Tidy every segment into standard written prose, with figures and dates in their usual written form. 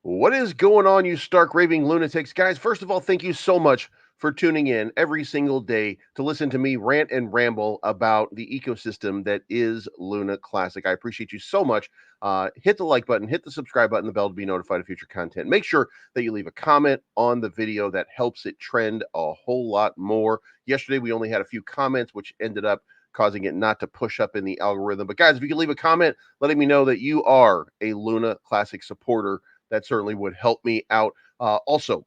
What is going on, you stark raving lunatics? Guys, first of all, thank you so much for tuning in every single day to listen to me rant and ramble about the ecosystem that is Luna Classic. I appreciate you so much. Hit the like button, hit the subscribe button, the bell to be notified of future content. Make sure that you leave a comment on the video. That helps it trend a whole lot more. Yesterday, we only had a few comments, which ended up causing it not to push up in the algorithm. But guys, if you could leave a comment letting me know that you are a Luna Classic supporter, that certainly would help me out. Also,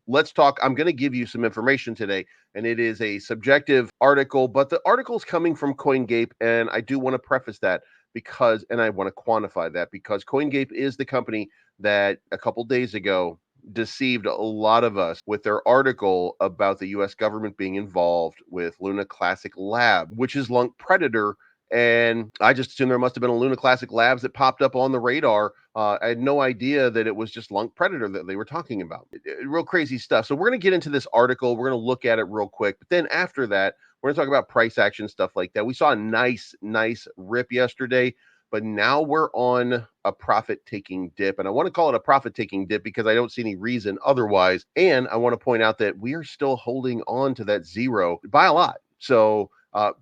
let's talk. I'm going to give you some information today, and it is a subjective article, but the article is coming from CoinGape, and I do want to preface that because, and I want to quantify that because CoinGape is the company that a couple days ago deceived a lot of us with their article about the US government being involved with Luna Classic Lab, which is LUNC Predator. And I just assumed there must have been a Luna Classic Labs that popped up on the radar. I had no idea that it was just LUNC Predator that they were talking about. Real crazy stuff. So we're going to get into this article. We're going to look at it real quick. But then after that, we're going to talk about price action, stuff like that. We saw a nice rip yesterday, but now we're on a profit-taking dip. And I want to call it a profit-taking dip because I don't see any reason otherwise. And I want to point out that we are still holding on to that zero by a lot. So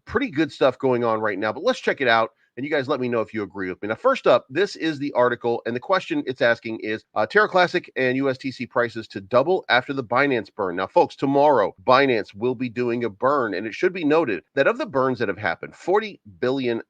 pretty good stuff going on right now, but let's check it out. And you guys let me know if you agree with me. Now, first up, this is the article, and the question it's asking is Terra Classic and USTC prices to double after the Binance burn. Now, folks, tomorrow, Binance will be doing a burn, and it should be noted that of the burns that have happened, $40 billion,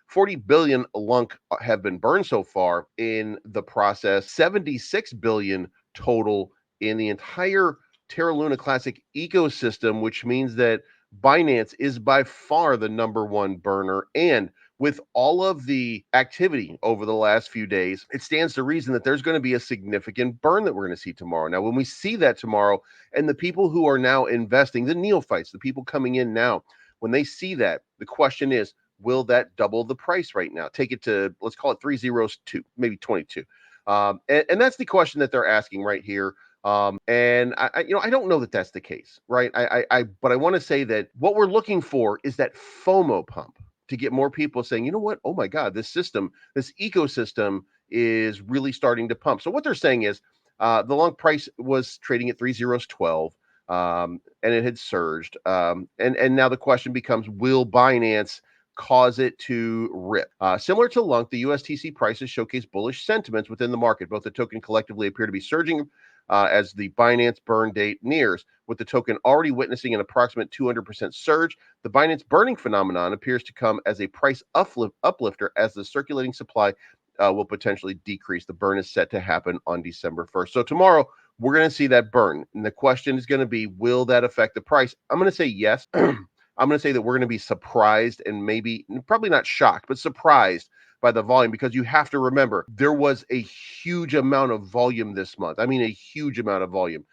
40 billion LUNC have been burned so far in the process, 76 billion total in the entire Terra Luna Classic ecosystem, which means that Binance is by far the number one burner. And with all of the activity over the last few days, it stands to reason that there's going to be a significant burn that we're going to see tomorrow. Now, when we see that tomorrow, and the people who are now investing, the neophytes, the people coming in now, when they see that, the question is, will that double the price right now? Take it to, let's call it 302, maybe 22. And that's the question that they're asking right here. And I don't know that that's the case, right? But I want to say that what we're looking for is that FOMO pump to get more people saying, you know what? Oh my God, this ecosystem is really starting to pump. So what they're saying is, the long price was trading at 3012, and it had surged. And now the question becomes, will Binance cause it to rip? Similar to LUNC, the USTC prices showcase bullish sentiments within the market. Both the token collectively appear to be surging as the Binance burn date nears. With the token already witnessing an approximate 200% surge, the Binance burning phenomenon appears to come as a price uplifter as the circulating supply will potentially decrease. The burn is set to happen on December 1st. So tomorrow, we're going to see that burn. And the question is going to be, will that affect the price? I'm going to say yes. I'm going to say that we're going to be surprised and probably not shocked, but surprised by the volume, because you have to remember there was a huge amount of volume this month. I mean, a huge amount of volume.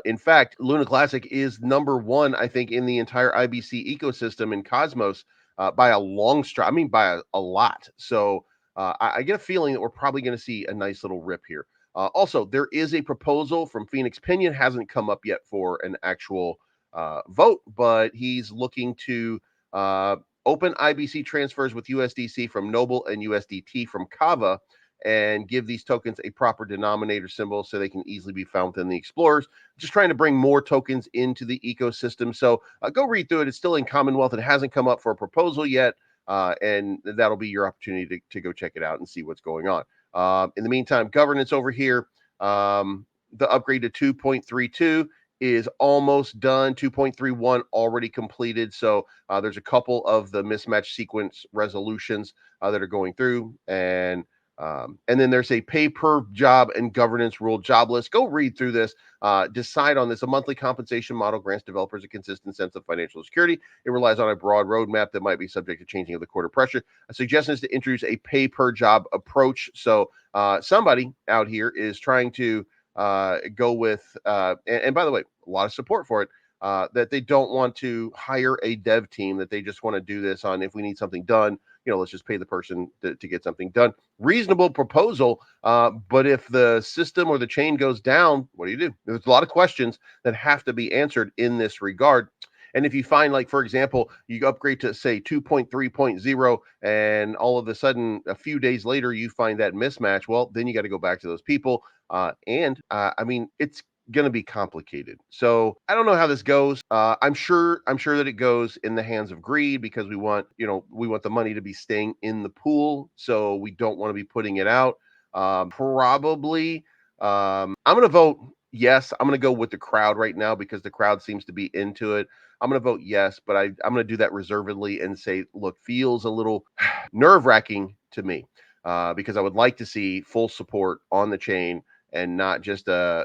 In fact, Luna Classic is number one, I think, in the entire IBC ecosystem in Cosmos by a long stretch. I mean, by a lot. So I get a feeling that we're probably going to see a nice little rip here. Also, there is a proposal from Phoenix Pinion, hasn't come up yet for an actual vote, but he's looking to open IBC transfers with USDC from Noble and USDT from Kava, and give these tokens a proper denominator symbol so they can easily be found within the explorers. Just trying to bring more tokens into the ecosystem. So go read through it. It's still in Commonwealth. It hasn't come up for a proposal yet, and that'll be your opportunity to go check it out and see what's going on. In the meantime, governance over here, the upgrade to 2.32 is almost done. 2.31 already completed. So there's a couple of the mismatch sequence resolutions that are going through. And then there's a pay per job and governance rule job list. Go read through this. Decide on this. A monthly compensation model grants developers a consistent sense of financial security. It relies on a broad roadmap that might be subject to changing of the quarter pressure. A suggestion is to introduce a pay per job approach. So somebody out here is trying to go with, and by the way, a lot of support for it, that they don't want to hire a dev team, that they just want to do this on, if we need something done, let's just pay the person to get something done. Reasonable proposal, but if the system or the chain goes down, what do you do? There's a lot of questions that have to be answered in this regard. And if you find, like, for example, you upgrade to say 2.3.0 and all of a sudden a few days later you find that mismatch, well, then you got to go back to those people. I mean, it's going to be complicated. So I don't know how this goes. I'm sure that it goes in the hands of greed because we want the money to be staying in the pool. So we don't want to be putting it out. Probably, I'm going to vote yes. I'm going to go with the crowd right now because the crowd seems to be into it. I'm going to vote yes, but I'm going to do that reservedly and say, look, feels a little nerve wracking to me because I would like to see full support on the chain and not just yeah,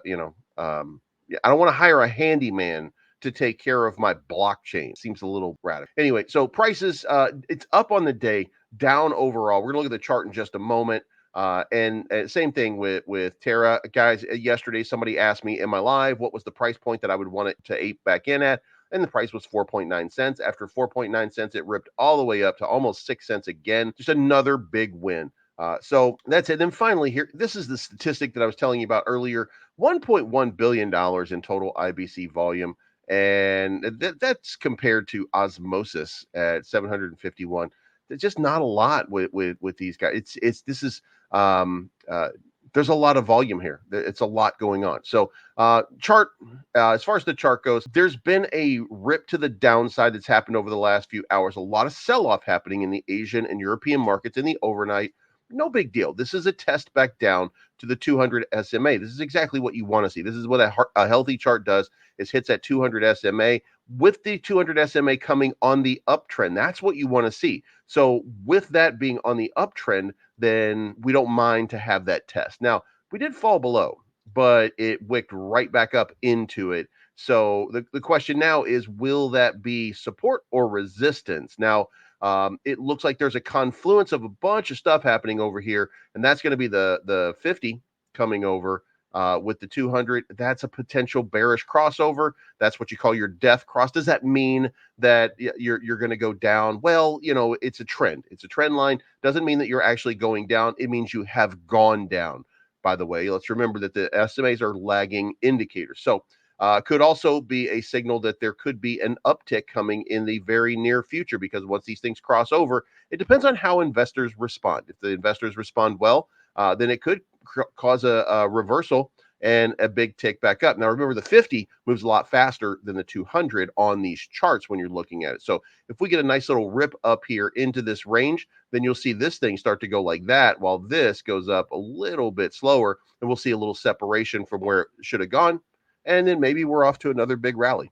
I don't want to hire a handyman to take care of my blockchain. Seems a little radical. Anyway, so prices, it's up on the day, down overall. We're gonna look at the chart in just a moment. And same thing with Terra, guys. Yesterday, somebody asked me in my live what was the price point that I would want it to ape back in at, and the price was 4.9 cents. After 4.9 cents, it ripped all the way up to almost 6 cents again. Just another big win. So that's it. Then finally, here, this is the statistic that I was telling you about earlier: $1.1 billion in total IBC volume, and that's compared to osmosis at 751. There's just not a lot with these guys. It's this is there's a lot of volume here. It's a lot going on. So chart, as far as the chart goes, there's been a rip to the downside that's happened over the last few hours. A lot of sell-off happening in the Asian and European markets in the overnight. No big deal. This is a test back down to the 200 SMA. This is exactly what you want to see. This is what a healthy chart does, is hits that 200 SMA with the 200 SMA coming on the uptrend. That's what you want to see. So with that being on the uptrend, then we don't mind to have that test. Now, we did fall below, but it wicked right back up into it. So the question now is, will that be support or resistance? Now, it looks like there's a confluence of a bunch of stuff happening over here, and that's going to be the 50 coming over with the 200. That's a potential bearish crossover. That's what you call your death cross. Does that mean that you're going to go down? Well, it's a trend. It's a trend line. Doesn't mean that you're actually going down. It means you have gone down. By the way, let's remember that the SMAs are lagging indicators. So could also be a signal that there could be an uptick coming in the very near future, because once these things cross over, it depends on how investors respond. If the investors respond well, then it could cause a reversal and a big tick back up. Now, remember, the 50 moves a lot faster than the 200 on these charts when you're looking at it. So if we get a nice little rip up here into this range, then you'll see this thing start to go like that, while this goes up a little bit slower, and we'll see a little separation from where it should have gone. And then maybe we're off to another big rally.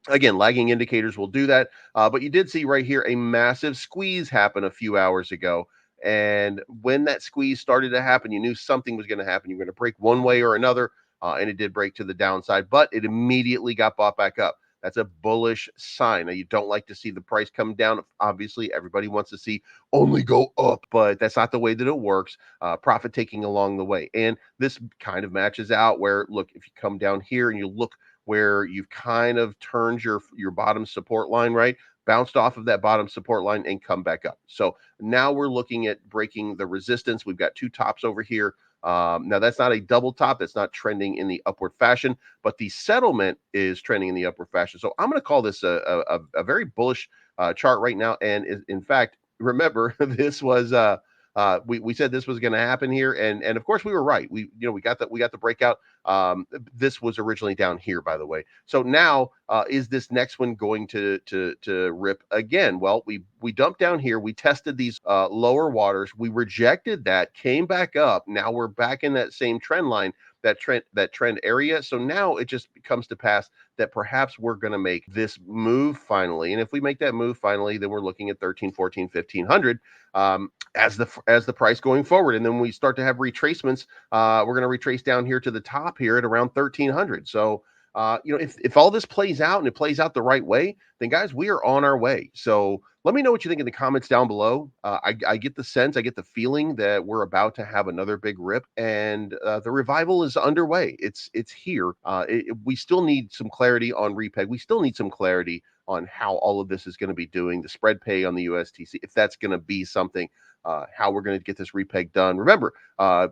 Again, lagging indicators will do that. But you did see right here a massive squeeze happen a few hours ago. And when that squeeze started to happen, you knew something was going to happen. You're going to break one way or another. And it did break to the downside, but it immediately got bought back up. That's a bullish sign. Now, you don't like to see the price come down. Obviously, everybody wants to see only go up, but that's not the way that it works. Profit taking along the way. And this kind of matches out where, look, if you come down here and you look where you've kind of turned your bottom support line, right? Bounced off of that bottom support line and come back up. So now we're looking at breaking the resistance. We've got two tops over here. Now, that's not a double top. That's not trending in the upward fashion, but the settlement is trending in the upward fashion. So I'm going to call this a very bullish chart right now. And in fact, remember, this was we said this was going to happen here, and of course we were right. We got the breakout. This was originally down here, by the way. So now is this next one going to rip again? Well, we dumped down here. We tested these lower waters. We rejected that, came back up. Now we're back in that same trend line, that trend area. So now it just comes to pass that perhaps we're going to make this move finally. And if we make that move finally, then we're looking at 13, 14, 1500 as the price going forward. And then we start to have retracements. We're going to retrace down here to the top here at around 1300. So if all this plays out and it plays out the right way, then guys, we are on our way. So let me know what you think in the comments down below. I get the sense, I get the feeling that we're about to have another big rip, and the revival is underway. It's here. We still need some clarity on repeg. We still need some clarity on how all of this is going to be doing, the spread pay on the USTC, if that's going to be something, how we're going to get this repeg done. Remember,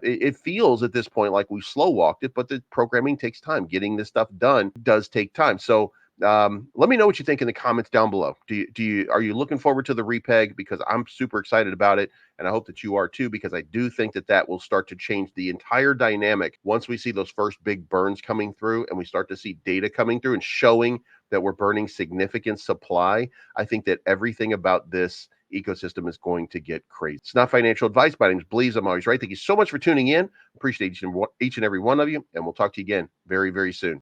it feels at this point like we've slow walked it, but the programming takes time. Getting this stuff done does take time. So Let me know what you think in the comments down below. Are you looking forward to the repeg? Because I'm super excited about it, and I hope that you are too, because I do think that that will start to change the entire dynamic once we see those first big burns coming through and we start to see data coming through and showing that we're burning significant supply. I think that everything about this ecosystem is going to get crazy. It's not financial advice. My name is Bleav. I'm always right. Thank you so much for tuning in. Appreciate each and every one of you, and we'll talk to you again very, very soon.